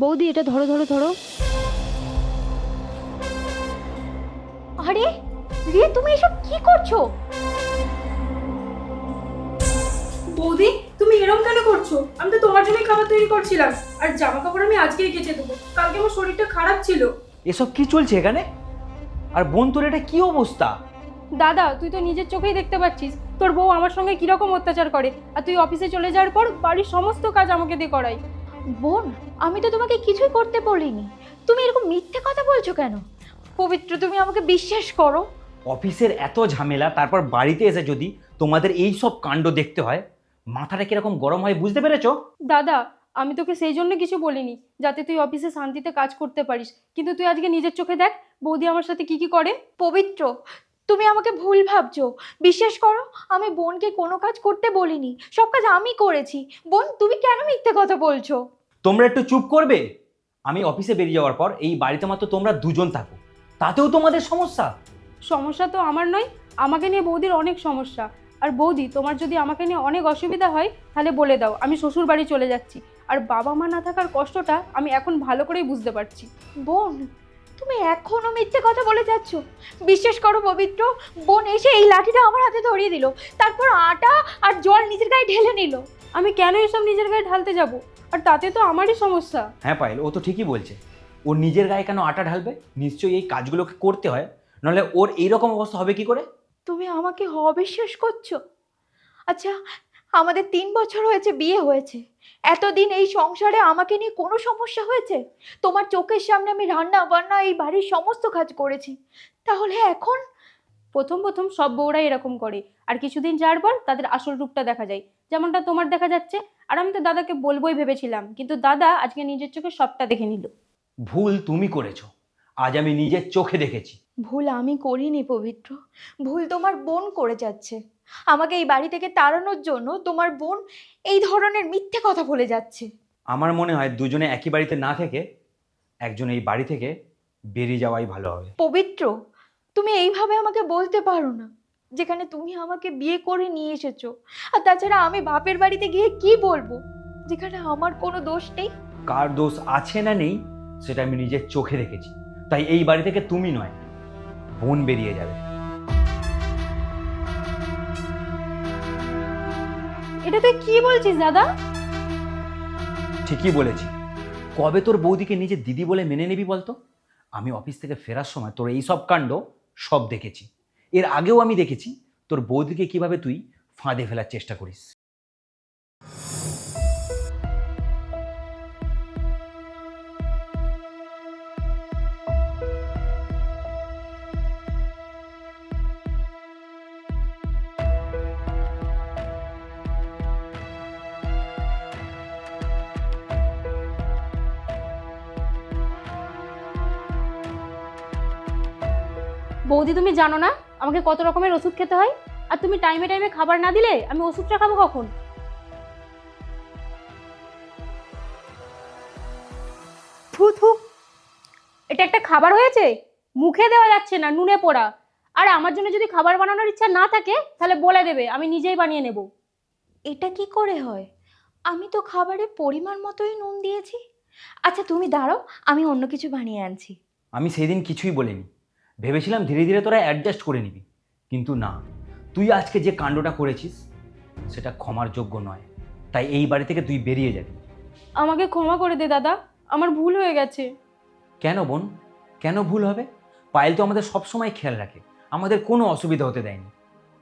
বৌদি এটা ধরো ধরো ধরো। আরে রিয়া, তুমি এসব কি করছো? বৌদি, তুমি এরকম কেন করছো? আমি তো তোমার জন্যই খাবার তৈরি করছিলাম। আর জামা কাপড় আমি আজকেই কেচে দেবো, কালকে আমার শরীরটা খারাপ ছিল। এসব কি চলছে এখানে? আর বোন তোর এটা কি অবস্থা? দাদা তুই তো নিজের চোখেই দেখতে পাচ্ছিস তোর বউ আমার সঙ্গে কিরকম অত্যাচার করে, আর তুই অফিসে চলে যাওয়ার পর বাড়ির সমস্ত কাজ আমাকে দিয়ে করাই। বোন, আমি তো তোমাকে কিছুই করতে বলিনি। তুমি এরকম মিথ্যে কথা বলছো কেন? পবিত্র, তুমি আমাকে বিশ্বাস করো। অফিসের এত ঝামেলা, তারপর বাড়িতে এসে যদি তোমাদের এই সব কাণ্ড দেখতে হয়, মাথাটা কিরকম গরম হয় বুঝতে পেরেছো? দাদা আমি তোকে সেই জন্য কিছু বলিনি যাতে তুই অফিসে শান্তিতে কাজ করতে পারিস, কিন্তু তুই আজকে নিজের চোখে দেখ বৌদি আমার সাথে কি কি করে। পবিত্র, তুমি আমাকে ভুল ভাবছো। বিশ্বাস করো, আমি বোনকে কোনো কাজ করতে বলিনি, সব কাজ আমি করেছি। বোন, তুমি কেন মিথ্যে কথা বলছো? তোমরা একটু চুপ করবে? আমি অফিসে বেরিয়ে যাওয়ার পর এই বাড়িতে মাত্র তোমরা দুজন থাকো, তাতেও তোমাদের সমস্যা? সমস্যা তো আমার নয়, আমাকে নিয়ে বৌদির অনেক সমস্যা। আর বৌদি তোমার যদি আমাকে নিয়ে অনেক অসুবিধা হয় তাহলে বলে দাও, আমি শ্বশুর বাড়ি চলে যাচ্ছি। আর বাবা মা না থাকার কষ্টটা আমি এখন ভালো করেই বুঝতে পারছি। বোন, তুমি এখনো মিথ্যে কথা বলে যাচ্ছ। বিশ্বাস করো পবিত্র, বোন এসে এই লাঠিটা আমার হাতে ধরিয়ে দিল, তারপর আটা আর জল নিজের গায়ে ঢেলে নিল। আমি কেন এসব নিজের গায়ে ঢালতে যাব? আর তাতে তো আমারই সমস্যা। হ্যাঁ পায়েল, ও তো ঠিকই বলছে। ও নিজের গায়ে কেন আটা ঢালবে? নিশ্চয়ই এই কাজগুলোকে করতে হয়, নাহলে ওর এইরকম অবস্থা হবে কি করে? তুমি আমাকে অবিশ্বাস করছো? আচ্ছা, আমাদের 3 বছর হয়েছে বিয়ে হয়েছে। এতদিন এই সংসারে আমাকে নিয়ে কোনো সমস্যা হয়েছে? তোমার চোখের সামনে আমি রান্না বান্না এই বাড়ির সমস্ত কাজ করেছি, তাহলে এখন? প্রথম প্রথম সব বউরা এরকম করে, আর কিছুদিন যাওয়ার পর তাদের আসল রূপটা দেখা যায়, যেমনটা তোমার দেখা যাচ্ছে। আর আমি তো দাদাকে বলবোই ভেবেছিলাম, কিন্তু দাদা আজকে নিজের চোখে সবটা দেখে নিল। ভুল তুমি করেছো, আজ আমি নিজের চোখে দেখেছি। ভুল আমি করিনি পবিত্র, ভুল তোমার বোন করে যাচ্ছে। আমাকে এই বাড়ি থেকে তাড়ানোর জন্য তোমার বোন এই ধরনের মিথ্যে কথা বলে যাচ্ছে। আমার মনে হয় দুজনে একই বাড়িতে না থেকে একজন এই বাড়ি থেকে বেরিয়ে যাওয়াই ভালো হবে। পবিত্র, তুমি এইভাবে আমাকে বলতে পারো না, যেখানে তুমি আমাকে বিয়ে করে নিয়ে এসেছো। আর তাছাড়া আমি বাপের বাড়িতে গিয়ে কি বলবো, যেখানে আমার কোনো দোষ নেই? কার দোষ আছে না নেই সেটা আমি নিজের চোখে দেখেছি। তাই এই বাড়ি থেকে তুমি নয়, বোন বেরিয়ে যাবে। এটা তুই কি বলছিস দাদা? ঠিকই বলেছি। কবে তোর বৌদিকে নিজের দিদি বলে মেনে নিবি বলতো? আমি অফিস থেকে ফেরার সময় তোর এই সব কাণ্ড সব দেখেছি। এর আগেও আমি দেখেছি তোর বৌদিকে কিভাবে তুই ফাঁদে ফেলার চেষ্টা করিস। বৌদি তুমি জানো না আমাকে কত রকমের ওষুধ খেতে হয়? আর তুমি টাইমে টাইমে খাবার না দিলে আমি ওষুধটা খাবো কখন? থু থু, এটা একটা খাবার হয়েছে? মুখে দেওয়া যাচ্ছে না, নুনে পোড়া। আর আমার জন্য যদি খাবার বানানোর ইচ্ছা না থাকে তাহলে বলে দেবে, আমি নিজেই বানিয়ে নেব। এটা কি করে হয়? আমি তো খাবারে পরিমাণ মতোই নুন দিয়েছি। আচ্ছা তুমি দাঁড়াও, আমি অন্য কিছু বানিয়ে আনছি। আমি সেদিন কিছুই বলিনি, ভেবেছিলাম ধীরে ধীরে তোরা অ্যাডজাস্ট করে নিবি, কিন্তু না। তুই আজকে যে কাণ্ডটা করেছিস সেটা ক্ষমার যোগ্য নয়। তাই এই বাড়ি থেকে তুই বেরিয়ে যাবি। আমাকে ক্ষমা করে দে দাদা, আমার ভুল হয়ে গেছে। কেন বোন, কেন ভুল হবে? পায়েল তো আমাদের সবসময় খেয়াল রাখে, আমাদের কোনো অসুবিধা হতে দেয়নি।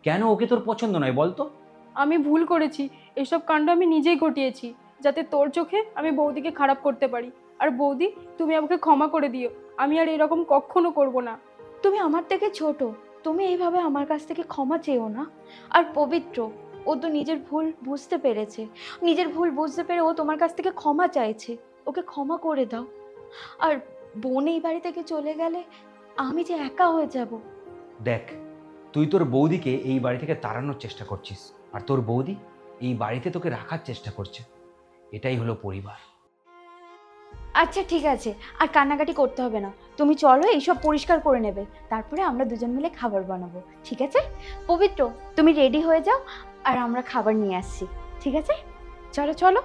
কেন ওকে তোর পছন্দ নয় বলতো? আমি ভুল করেছি, এসব কাণ্ড আমি নিজেই ঘটিয়েছি, যাতে তোর চোখে আমি বৌদিকে খারাপ করতে পারি। আর বৌদি তুমি আমাকে ক্ষমা করে দিও, আমি আর এরকম কখনো করব না। তুমি আমার থেকে ছোট, তুমি এইভাবে আমার কাছ থেকে ক্ষমা চেও না। আর পবিত্র, ও তো নিজের ভুল বুঝতে পেরেছে, নিজের ভুল বুঝতে পেরে ও তোমার কাছ থেকে ক্ষমা চাইছে। ওকে ক্ষমা করে দাও। আর বোন এই বাড়ি থেকে চলে গেলে আমি যে একা হয়ে যাব। দেখ, তুই তোর বৌদিকে এই বাড়ি থেকে তাড়ানোর চেষ্টা করছিস, আর তোর বৌদি এই বাড়িতে তোকে রাখার চেষ্টা করছে। এটাই হলো পরিবার। আচ্ছা ঠিক আছে, আর কান্নাকাটি করতে হবে না। তুমি চলো, এইসব পরিষ্কার করে নেবে, তারপরে আমরা দুজন মিলে খাবার বানাবো, ঠিক আছে? পবিত্র, তুমি রেডি হয়ে যাও, আর আমরা খাবার নিয়ে আসছি, ঠিক আছে? চলো চলো।